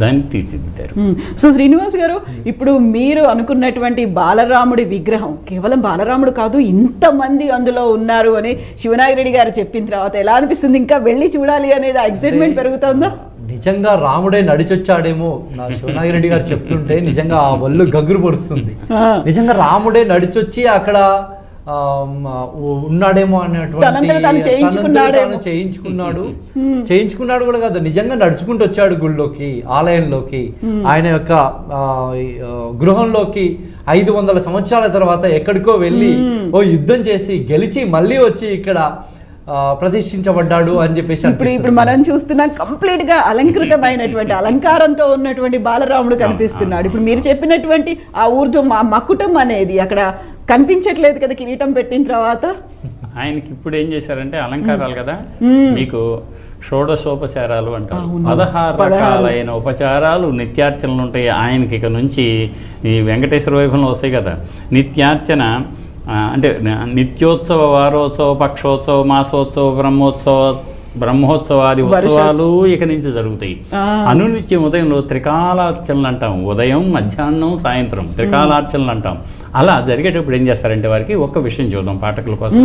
దాన్ని తీర్చిదిద్దారు. సో శ్రీనివాస్ గారు, ఇప్పుడు మీరు అనుకున్నటువంటి బాలరాముడి విగ్రహం కేవలం బాలరాముడు కాదు, ఇంతమంది అందులో ఉన్నారు అని శివనాగిరెడ్డి గారు చెప్పిన తర్వాత ఎలా అనిపిస్తుంది? ఇంకా వెళ్ళి చూడాలి అనేది ఎక్సైట్మెంట్ పెరుగుతుందా? నిజంగా రాముడే నడిచొచ్చాడేమో నా శివనాగిరెడ్డి గారు చెప్తుంటే నిజంగా ఆ వల్లు గగురు పడుతుంది. నిజంగా రాముడే నడిచొచ్చి అక్కడ ఉన్నాడేమో అనేటువంటి చేయించుకున్నాడు కూడా కాదు, నిజంగా నడుచుకుంటూ వచ్చాడు గుళ్ళోకి, ఆలయంలోకి, ఆయన యొక్క గృహంలోకి 500 సంవత్సరాల తర్వాత ఎక్కడికో వెళ్ళి ఓ యుద్ధం చేసి గెలిచి మళ్ళీ వచ్చి ఇక్కడ ప్రతిష్ఠించబడ్డాడు అని చెప్పేసి ఇప్పుడు మనం చూస్తున్నాం కంప్లీట్ గా అలంకృతమైనటువంటి అలంకారంతో ఉన్నటువంటి బాలరాముడు కనిపిస్తున్నాడు. ఇప్పుడు మీరు చెప్పినటువంటి ఆ ఊర్ధ్వ మకుటం అనేది అక్కడ కనిపించట్లేదు కదా కిరీటం పెట్టిన తర్వాత. ఆయనకి ఇప్పుడు ఏం చేశారంటే అలంకారాలు కదా, మీకు షోడశోపచారాలు అంటారు, 16 రకాలైన ఉపచారాలు నిత్యార్చనలు ఉంటాయి ఆయనకి. ఇక నుంచి ఈ వెంకటేశ్వర వైభవంలో వస్తాయి కదా నిత్యార్చన, అంటే నిత్యోత్సవ, వారోత్సవ, పక్షోత్సవ, మాసోత్సవ, బ్రహ్మోత్సవాది ఉత్సవాలు ఇక నుంచి జరుగుతాయి. అనునిత్యం ఉదయంలో త్రికాలార్చనలు అంటాం, ఉదయం, మధ్యాహ్నం, సాయంత్రం త్రికాలార్చనలు అంటాం. అలా జరిగేటప్పుడు ఏం చేస్తారంటే వారికి ఒక్క విషయం చూద్దాం పాఠకుల కోసం.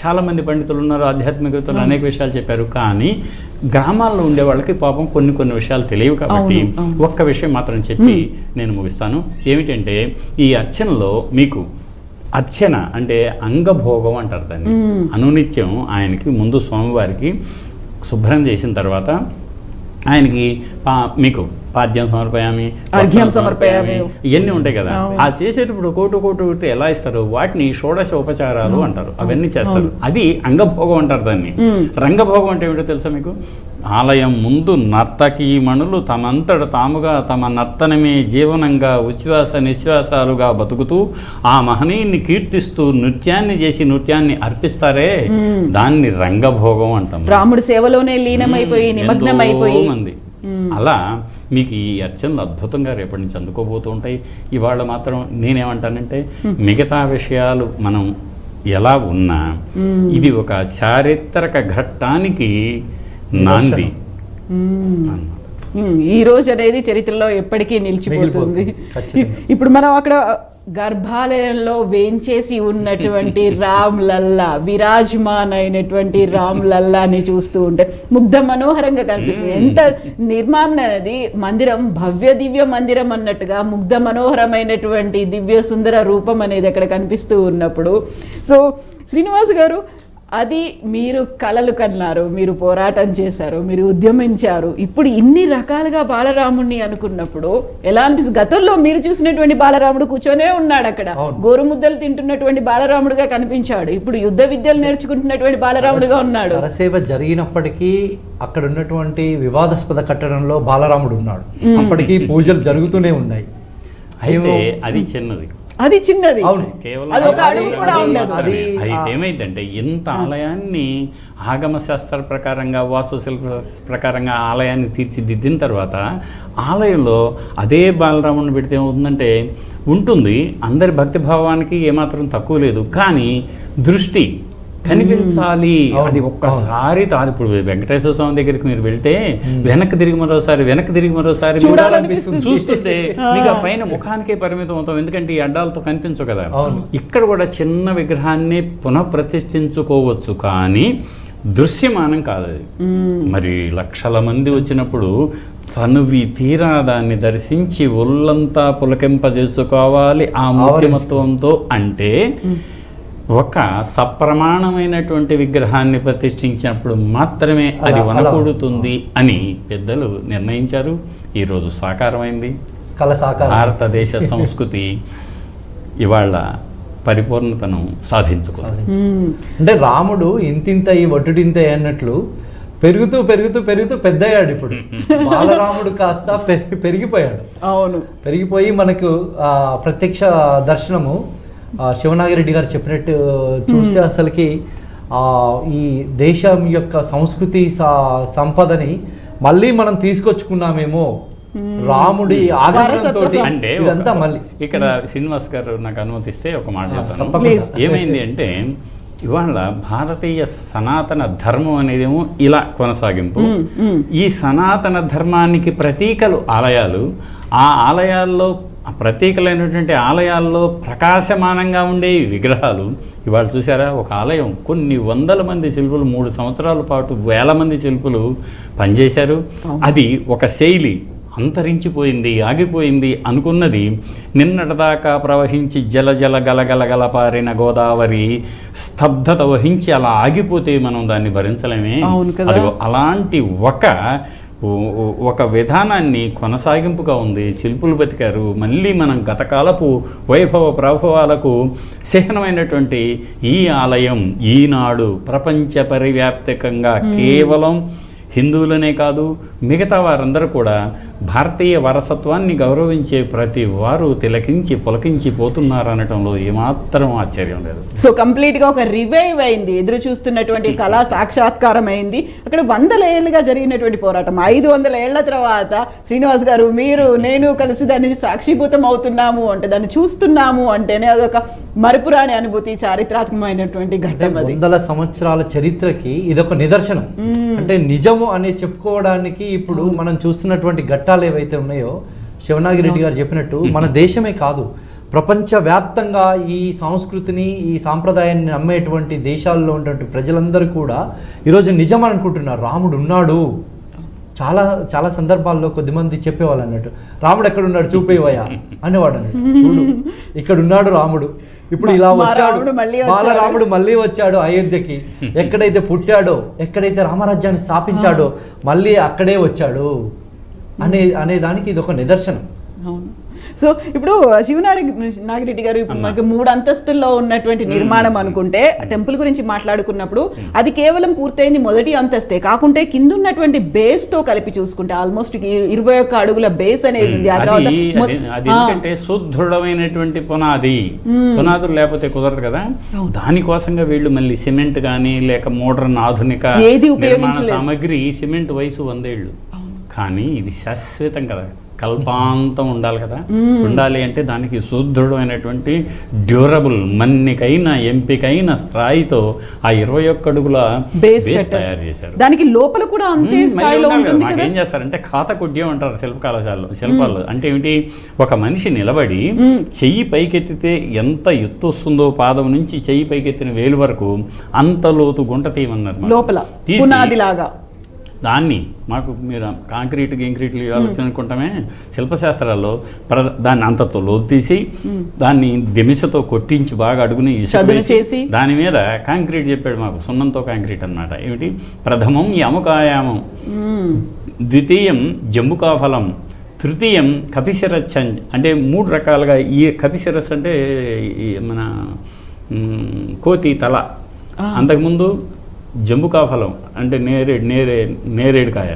చాలా మంది పండితులు ఉన్నారు, ఆధ్యాత్మికతలు అనేక విషయాలు చెప్పారు, కానీ గ్రామాల్లో ఉండే వాళ్ళకి పాపం కొన్ని విషయాలు తెలియవు కాబట్టి ఒక్క విషయం మాత్రం చెప్పి నేను ముగిస్తాను. ఏమిటంటే ఈ అర్చనలో మీకు అర్చన అంటే అంగభోగం అంటారు దాన్ని. అనునిత్యం ఆయనకి ముందు స్వామివారికి శుభ్రం చేసిన తర్వాత ఆయనకి మీకు పాద్యం సమర్పయామి, అర్ఘ్యం సమర్పయామి, ఇవన్నీ ఉంటాయి కదా. ఆ చేసేటప్పుడు కోటు ఎలా ఇస్తారు, వాటిని షోడశ ఉపచారాలు అంటారు, అవన్నీ చేస్తారు. అది అంగభోగం అంటారు దాన్ని. రంగభోగం అంటే ఏమిటో తెలుసా మీకు? ఆలయం ముందు నర్తకీమణులు తమంతట తాముగా తమ నర్తనమే జీవనంగా ఉచ్ఛ్వాస నిశ్వాసాలుగా బతుకుతూ ఆ మహనీయుని కీర్తిస్తూ నృత్యాన్ని చేసి నృత్యాన్ని అర్పిస్తారే, దాన్ని రంగభోగం అంటాం. రాముడి సేవలోనే లీనమైపోయి నిమగ్నమైపోయి మంది. అలా మీకు ఈ అర్చనలు అద్భుతంగా రేపటి నుంచి అందుకోబోతూ ఉంటాయి. ఇవాళ మాత్రం నేనేమంటానంటే మిగతా విషయాలు మనం ఎలా ఉన్నా ఇది ఒక చారిత్రక ఘట్టానికి నాంది. ఈ రోజు అనేది చరిత్రలో ఎప్పటికీ నిలిచిపోతుంది. ఇప్పుడు మనం అక్కడ గర్భాలయంలో వేంచేసి ఉన్నటువంటి రామ్ లల్లా, విరాజ్మాన్ అయినటువంటి రామ్ లల్లాని చూస్తూ ఉంటే ముగ్ధ మనోహరంగా కనిపిస్తుంది. ఎంత నిర్మాణం అనేది మందిరం, భవ్య దివ్య మందిరం అన్నట్టుగా ముగ్ధ మనోహరమైనటువంటి దివ్య సుందర రూపం అనేది అక్కడ కనిపిస్తూ ఉన్నప్పుడు, సో శ్రీనివాస్ గారు అది మీరు కలలు కన్నారు, మీరు పోరాటం చేశారు, మీరు ఉద్యమించారు. ఇప్పుడు ఇన్ని రకాలుగా బాలరాముడిని అనుకున్నప్పుడు ఎలా అనిపిస్తుంది? గతంలో మీరు చూసినటువంటి బాలరాముడు కూర్చొనే ఉన్నాడు అక్కడ, గోరుముద్దలు తింటున్నటువంటి బాలరాముడుగా కనిపించాడు. ఇప్పుడు యుద్ధ విద్యలు నేర్చుకుంటున్నటువంటి బాలరాముడుగా ఉన్నాడు. కరసేవ జరిగినప్పటికీ అక్కడ ఉన్నటువంటి వివాదాస్పద కట్టడంలో బాలరాముడు ఉన్నాడు. అప్పటికీ పూజలు జరుగుతూనే ఉన్నాయి. అయితే అది చిన్నది, అది చిన్నది, అది ఏమైందంటే ఇంత ఆలయాన్ని ఆగమ శాస్త్ర ప్రకారంగా, వాస్తుశిల్ప ప్రకారంగా ఆలయాన్ని తీర్చిదిద్దిన తర్వాత ఆలయంలో అదే బాలరాముడిని పెడితే ఏమవుతుందంటే ఉంటుంది, అందరి భక్తిభావానికి ఏమాత్రం తక్కువ లేదు, కానీ దృష్టి కనిపించాలి. అది ఒక్కసారి ఇప్పుడు వెంకటేశ్వర స్వామి దగ్గరికి మీరు వెళ్తే వెనక్కి తిరిగి మరోసారి చూడాలనిపిస్తుంది. చూస్తుంటే మీకు ఆ పైన ముఖానికే పరిమితం అవుతాం, ఎందుకంటే ఈ అడ్డాలతో కనిపించవు కదా. ఇక్కడ కూడా చిన్న విగ్రహాన్ని పునఃప్రతిష్ఠించుకోవచ్చు, కానీ దృశ్యమానం కాదు అది. మరి లక్షల మంది వచ్చినప్పుడు తనువి తీరా దాన్ని దర్శించి ఒళ్ళంతా పులకింపజేసుకోవాలి ఆ మూర్తిమత్వంతో. అంటే ఒక సప్రమాణమైనటువంటి విగ్రహాన్ని ప్రతిష్ఠించినప్పుడు మాత్రమే అది వనకూడుతుంది అని పెద్దలు నిర్ణయించారు. ఈరోజు సాకారమైంది. భారతదేశ సంస్కృతి ఇవాళ పరిపూర్ణతను సాధించుకుంది. అంటే రాముడు ఇంతింత ఈ వటుడింత అన్నట్లు పెరుగుతూ పెరుగుతూ పెరుగుతూ పెద్దయ్యాడు. ఇప్పుడు బాలరాముడు కాస్త పెరిగిపోయాడు. అవును, పెరిగిపోయి మనకు ప్రత్యక్ష దర్శనము శివనాగిరెడ్డి గారు చెప్పినట్టు చూస్తే అసలుకి ఈ దేశం యొక్క సంస్కృతి సంపదని మళ్ళీ మనం తీసుకొచ్చుకున్నామేమో రాముడి ఆగ్రహంతో. అంటే ఇదంతా మళ్ళీ ఇక్కడ శ్రీనివాస్ గారు నాకు అనుమతిస్తే ఒక మాట చెప్తాను. ఏమైంది అంటే ఇవాళ భారతీయ సనాతన ధర్మం అనేదేమో ఇలా కొనసాగింపు. ఈ సనాతన ధర్మానికి ప్రతీకలు ఆలయాలు. ఆ ఆలయాల్లో ప్రతీకలైనటువంటి ఆలయాల్లో ప్రకాశమానంగా ఉండే విగ్రహాలు. ఇవాళ చూసారా, ఒక ఆలయం కొన్ని వందల మంది శిల్పులు 3 సంవత్సరాల పాటు వేల మంది శిల్పులు పనిచేశారు. అది ఒక శైలి అంతరించిపోయింది, ఆగిపోయింది అనుకున్నది నిన్నటిదాకా ప్రవహించి జల జల గలగల పారిన గోదావరి స్తబ్దత వహించి అలా ఆగిపోతే మనం దాన్ని భరించలేమే. అది అలాంటి ఒక విధానాన్ని కొనసాగింపుగా ఉంది. శిల్పులు బతికారు. మళ్ళీ మనం గతకాలపు వైభవ ప్రభావాలకు చిహ్నమైనటువంటి ఈ ఆలయం ఈనాడు ప్రపంచ పరివ్యాప్తికంగా కేవలం హిందువులనే కాదు, మిగతా వారందరూ కూడా భారతీయ వారసత్వాన్ని గౌరవించే ప్రతి వారు తిలకించి పులకించి పోతున్నారు అనటంలో ఏమాత్రం ఆశ్చర్యం లేదు. సో కంప్లీట్గా ఒక రివైవ్ అయింది. ఎదురు చూస్తున్నటువంటి కళా సాక్షాత్కారం అయింది. అక్కడ 100 ఏళ్ళుగా జరిగినటువంటి పోరాటం 500 ఏళ్ల తర్వాత శ్రీనివాస్ గారు, మీరు నేను కలిసి దాన్ని సాక్షిభూతం అవుతున్నాము అంటే, దాన్ని చూస్తున్నాము అంటేనే అదొక మరుపురాని అనుభూతి, చారిత్రాత్మకమైనటువంటి ఘట్టం. 100 సంవత్సరాల చరిత్రకి ఇదొక నిదర్శనం. అంటే నిజము అని చెప్పుకోవడానికి ఇప్పుడు మనం చూస్తున్నటువంటి ఘట్టాలు ఏవైతే ఉన్నాయో, శివనాగిరెడ్డి గారు చెప్పినట్టు మన దేశమే కాదు, ప్రపంచవ్యాప్తంగా ఈ సంస్కృతిని ఈ సాంప్రదాయాన్ని నమ్మేటువంటి దేశాల్లో ఉన్నటువంటి ప్రజలందరూ కూడా ఈరోజు నిజం అనుకుంటున్నారు. రాముడు ఉన్నాడు. చాలా చాలా సందర్భాల్లో కొద్దిమంది చెప్పేవాళ్ళు అన్నట్టు, రాముడు ఎక్కడున్నాడు చూపేవయ్యా అనేవాడు అన్నట్టు. చూడు ఇక్కడ ఉన్నాడు రాముడు, ఇప్పుడు ఇలా వచ్చాడు, బాలరాముడు మళ్ళీ వచ్చాడు అయోధ్యకి. ఎక్కడైతే పుట్టాడో, ఎక్కడైతే రామరాజ్యాన్ని స్థాపించాడో మళ్ళీ అక్కడే వచ్చాడు అనే దానికి ఇది ఒక నిదర్శనం. అవును. సో ఇప్పుడు శివనాగిరెడ్డి గారు ఇప్పుడు మనకి 3 అంతస్తుల్లో ఉన్నటువంటి నిర్మాణం అనుకుంటే, టెంపుల్ గురించి మాట్లాడుకున్నప్పుడు అది కేవలం పూర్తయింది మొదటి అంతస్తే కాకుంటే కింద ఉన్నటువంటి బేస్ తో కలిపి చూసుకుంటే ఆల్మోస్ట్ 21 అడుగుల బేస్ అనేది ఉంది. ఎందుకంటే సుదృఢమైనటువంటి పునాదులు లేకపోతే కుదరదు కదా. దానికోసంగా వీళ్ళు మళ్ళీ సిమెంట్ కానీ లేక మోడర్న్ ఆధునిక నిర్మాణ సామగ్రి, సిమెంట్ వయసు 100 ఏళ్ళు, కానీ ఇది శాశ్వతం కదా, కల్పాంతం ఉండాలి కదా. ఉండాలి అంటే దానికి సుదృఢమైనటువంటి డ్యూరబుల్ మన్నికైన ఎంపికైన రాయితో ఆ 21 అడుగుల బేస్ తయారు చేశారు. దానికి లోపల కూడా అంతే స్థాయిలో ఉంటుంది కదా. ఏం చేస్తారంటే ఖాతకుడ్యం అంటారు శిల్పాలు. అంటే ఏమిటి, ఒక మనిషి నిలబడి చెయ్యి పైకెత్తితే ఎంత ఎత్తు వస్తుందో, పాదం నుంచి చెయ్యి పైకెత్తిన వేలు వరకు అంత లోతు గుంట తీయమన్నారు లోపల పునాదిలాగా. దాన్ని మాకు మీరు కాంక్రీట్లు ఇవ్వాల్సి అనుకుంటామే, శిల్పశాస్త్రాల్లో దాన్ని అంతతో లోతు తీసి దాన్ని దిమిషతో కొట్టించి బాగా అడుగుని చేసి దాని మీద కాంక్రీట్ చెప్పాడు మాకు, సున్నంతో కాంక్రీట్ అన్నమాట. ఏమిటి, ప్రథమం యముకాయామం, ద్వితీయం జంబుకాఫలం, తృతీయం కపిశిరచ్చం. అంటే 3 రకాలుగా. ఈ కపిశిరస్ అంటే మన కోతి తల, అంతకుముందు జంబుకాఫలం అంటే నేరేడుకాయ.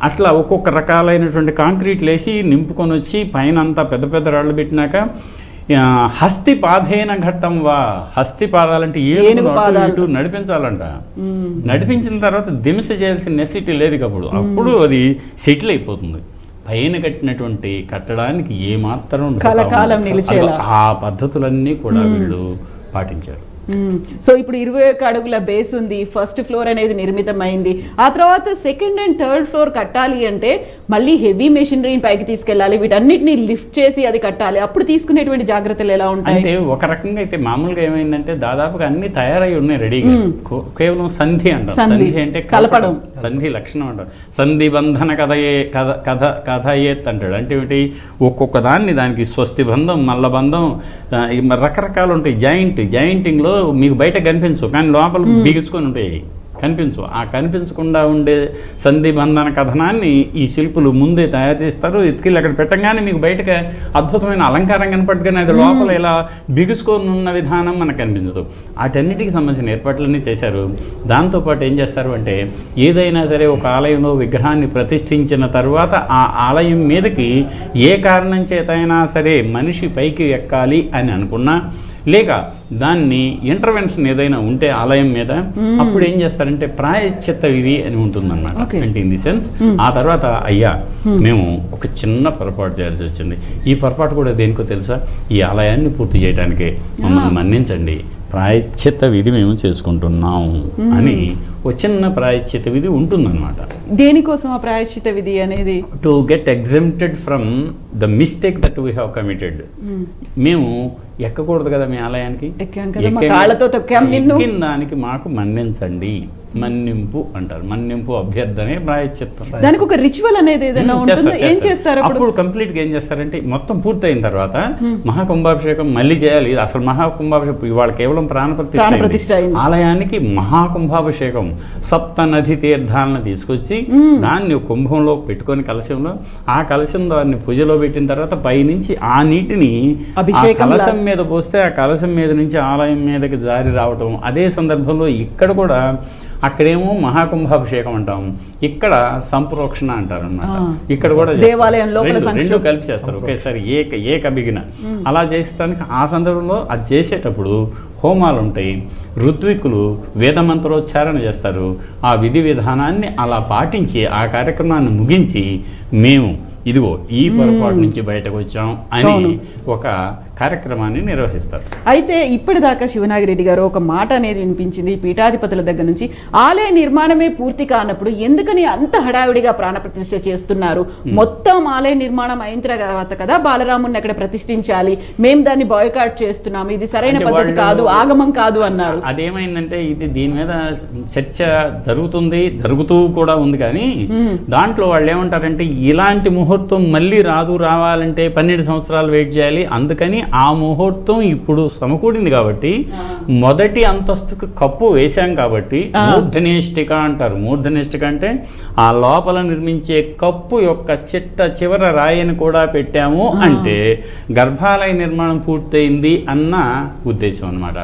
అట్లా ఒక్కొక్క రకాలైనటువంటి కాంక్రీట్లు వేసి నింపుకొని వచ్చి పైన అంతా పెద్ద పెద్ద రాళ్ళు పెట్టినాక హస్తి పాదేన ఘట్టం వా, హస్తి పాదాలంటే ఏనుగు నడిపించాలంట. నడిపించిన తర్వాత దిమిస చేయాల్సిన నెసిటీ లేదు అప్పుడు అది సెటిల్ అయిపోతుంది. పైన కట్టినటువంటి కట్టడానికి ఏమాత్రం ఆ పద్ధతులన్నీ కూడా వీళ్ళు పాటించారు. సో ఇప్పుడు 21 అడుగుల బేస్ ఉంది, ఫస్ట్ ఫ్లోర్ అనేది నిర్మితమైంది. ఆ తర్వాత సెకండ్ అండ్ థర్డ్ ఫ్లోర్ కట్టాలి అంటే మళ్ళీ హెవీ మెషినరీని పైకి తీసుకెళ్ళాలి, వీటన్నిటిని లిఫ్ట్ చేసి అది కట్టాలి. అప్పుడు తీసుకునేటువంటి జాగ్రత్తలు ఎలా ఉంటాయి? అంటే ఒక రకంగా అయితే మామూలుగా ఏమైందంటే దాదాపుగా అన్ని తయారై ఉన్నాయి రెడీగా, కేవలం సంధి అంటారు. సంధి అంటే కలపడం, సంధి లక్షణం అంటారు. సంధి బంధన కథయేత్ అంటాడు. అంటే ఏమిటి, ఒక్కొక్క దానికి స్వస్తి బంధం, మల్ల బంధం, రకరకాలు ఉంటాయి. జాయింటింగ్లో మీకు బయట కనిపించవు కానీ లోపల బిగుసుకొని ఉంటాయి, కనిపించు. ఆ కనిపించకుండా ఉండే సంధి బంధన కథనాన్ని ఈ శిల్పులు ముందే తయారు చేస్తారు. ఎత్తుకెళ్ళి అక్కడ పెట్టగానే మీకు బయటకు అద్భుతమైన అలంకారం కనపట్టుగానే అది లోపల ఇలా బిగుసుకొని ఉన్న విధానం మనకు కనిపించదు. వాటన్నిటికి సంబంధించిన ఏర్పాట్లన్నీ చేశారు. దాంతోపాటు ఏం చేస్తారు అంటే, ఏదైనా సరే ఒక ఆలయంలో విగ్రహాన్ని ప్రతిష్ఠించిన తర్వాత ఆ ఆలయం మీదకి ఏ కారణం చేతైనా సరే మనిషి పైకి ఎక్కాలి అని అనుకున్నా, లేక దాన్ని ఇంటర్వెన్షన్ ఏదైనా ఉంటే ఆలయం మీద, అప్పుడు ఏం చేస్తారంటే ప్రాయశ్చిత్త విధి అని ఉంటుందన్నమాట. అంటే ఇన్ ది సెన్స్ ఆ తర్వాత అయ్యా మేము ఒక చిన్న పొరపాటు చేయాల్సి వచ్చింది, ఈ పొరపాటు కూడా దేనికో తెలుసా, ఈ ఆలయాన్ని పూర్తి చేయడానికే, మమ్మల్ని మన్నించండి, ప్రాయశ్చిత్త విధి మేము చేసుకుంటున్నాం అని ఒక చిన్న ప్రాయశ్చిత్త విధి ఉంటుందన్నమాట. దేనికోసం ఆ ప్రాయశ్చిత్త విధి అనేది? To get exempted from the mistake that we have committed. మేము ఎక్కకూడదు కదా మీ ఆలయానికి, ఎక్కిన దానికి మాకు మన్నించండి, మన్నింపు అంటారు. మన్నింపు అభ్యర్థనే ప్రాయశ్చిత్తం. దానికి ఒక రిచువల్ అనేది ఏదైనా ఉంటుందా? ఏం చేస్తారు అప్పుడు? కంప్లీట్ గా ఏం చేస్తారంటే, మొత్తం పూర్తయిన తర్వాత మహాకుంభాభిషేకం మళ్ళీ చేయాలి. అసలు మహాకుంభాభిషేకం ఇవాళ కేవలం ప్రాణప్రతిష్ఠ అయింది. ఆలయానికి మహాకుంభాభిషేకం, సప్త నది తీర్థాలను తీసుకొచ్చి దాన్ని కుంభంలో పెట్టుకొని కలశంలో, ఆ కలశం దాన్ని పూజలో పెట్టిన తర్వాత పైనుంచి ఆ నీటిని కలశం మీద పోస్తే ఆ కలశం మీద నుంచి ఆలయం మీదకి జారి రావటం. అదే సందర్భంలో ఇక్కడ కూడా, అక్కడేమో మహాకుంభాభిషేకం అంటాం, ఇక్కడ సంప్రోక్షణ అంటారు అన్నమాట. ఇక్కడ కూడా దేవాలయంలో రెండు కలిపి చేస్తారు ఒకేసారి, ఏక బిగిన. అలా చేసేదానికి ఆ సందర్భంలో అది చేసేటప్పుడు హోమాలు ఉంటాయి, ఋత్విక్కులు వేదమంత్రోచ్చారణ చేస్తారు. ఆ విధి విధానాన్ని అలా పాటించి ఆ కార్యక్రమాన్ని ముగించి మేము ఇదిగో ఈ పొరపాటు నుంచి బయటకు వచ్చాం అని ఒక కార్యక్రమాన్ని నిర్వహిస్తారు. అయితే ఇప్పటిదాకా శివనాగిరెడ్డి గారు ఒక మాట అనేది వినిపించింది పీఠాధిపతుల దగ్గర నుంచి, ఆలయ నిర్మాణమే పూర్తి కానప్పుడు ఎందుకని అంత హడావిడిగా ప్రాణప్రతిష్ఠ చేస్తున్నారు, మొత్తం ఆలయ నిర్మాణం అయిన తర్వాత కదా బాలరాముని అక్కడ ప్రతిష్ఠించాలి, మేము దాన్ని బాయ్కాట్ చేస్తున్నాము, ఇది సరైన పద్ధతి కాదు, ఆగమం కాదు అన్నారు. అదేమైందంటే ఇది దీని మీద చర్చ జరుగుతూ కూడా ఉంది. కానీ దాంట్లో వాళ్ళు ఏమంటారంటే, ఇలాంటి ముహూర్తం మళ్ళీ రావాలంటే 12 సంవత్సరాలు వెయిట్ చేయాలి, అందుకని ఆ ముహూర్తం ఇప్పుడు సమకూడింది కాబట్టి మొదటి అంతస్తుకు కప్పు వేశాం కాబట్టి మూర్ధనిష్ఠిక అంటారు. మూర్ధనిష్ఠిక అంటే ఆ లోపల నిర్మించే కప్పు యొక్క చివర రాయిని కూడా పెట్టాము అంటే గర్భాలయ నిర్మాణం పూర్తయింది అన్న ఉద్దేశం అన్నమాట.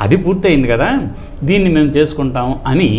అది పూర్తయింది కదా, దీన్ని మేము చేసుకుంటాము అని